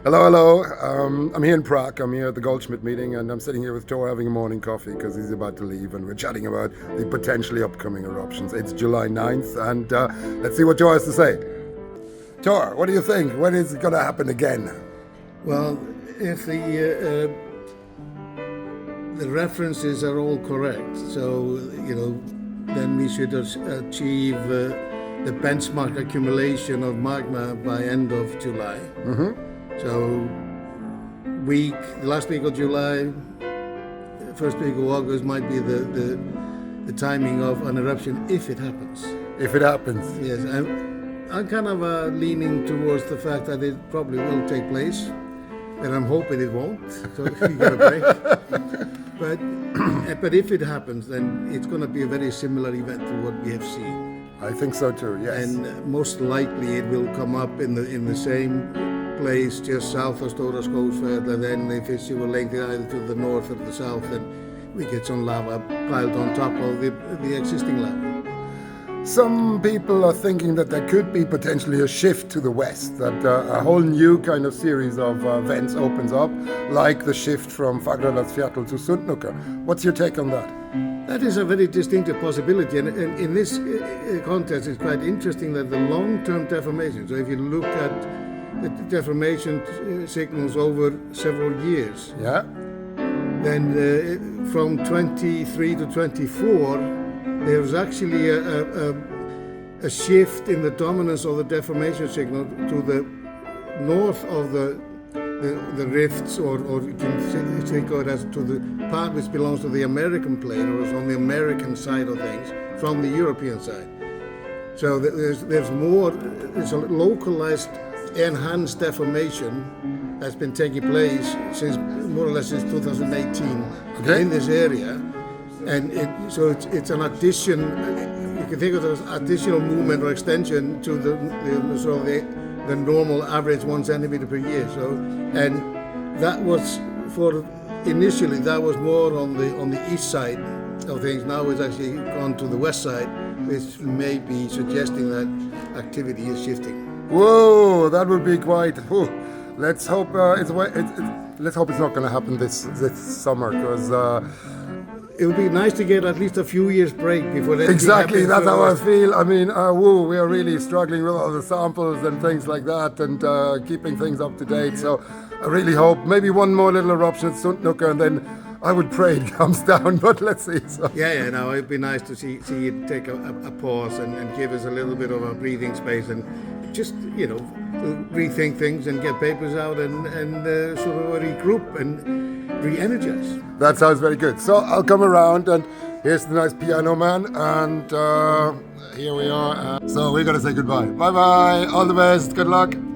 Hello, hello. I'm here in Prague. I'm here at the Goldschmidt meeting, and I'm sitting here with Thor having a morning coffee because he's about to leave, and we're chatting about the potentially upcoming eruptions. It's July 9th, and let's see what Thor has to say. Thor, what do you think? When is it going to happen again? Well, if the references are all correct, so then we should achieve the benchmark accumulation of magma by end of July. So the last week of July, first week of August might be the timing of an eruption if it happens. If it happens. Yes, I'm kind of leaning towards the fact that it probably will take place, and I'm hoping it won't. So you got a break. But if it happens, then it's going to be a very similar event to what we have seen. I think so too. Yes. And most likely it will come up in the same place just south of Stora Skogfjell, and then if it's will lengthen either to the north or the south, then we get some lava piled on top of the existing lava. Some people are thinking that there could be potentially a shift to the west, that a whole new kind of series of vents opens up, like the shift from Fagradarsfjall to Sundnukka. What's your take on that? That is a very distinctive possibility, and in this context it's quite interesting that the long-term deformation, so if you look at the deformation signals over several years, yeah, then from 23 to 24 there was actually a shift in the dominance of the deformation signal to the north of the rifts, or you can think of it as to the part which belongs to the American plate, or is on the American side of things, from the European side. So there's more, it's a localized enhanced deformation that's been taking place since more or less since 2018 in this area, and it's an addition. You can think of it as additional movement or extension to the normal average 1 centimeter per year. So, and that was initially that was more on the east side of things. Now it's actually gone to the west side, which may be suggesting that activity is shifting. Whoa, that would be quite. Whew. Let's hope let's hope it's not going to happen this summer, because it would be nice to get at least a few years break before that. Exactly, that's how I feel. I mean, we are really struggling with all the samples and things like that, and keeping things up to date. So I really hope maybe one more little eruption at Sundnukka, and then I would pray it comes down, but let's see. So. Yeah, no, it'd be nice to see it take a pause and give us a little bit of a breathing space, and just rethink things and get papers out and sort of regroup and re-energize. That sounds very good. So I'll come around, and here's the nice piano man, and here we are. So we're gonna say goodbye. Bye bye. All the best. Good luck.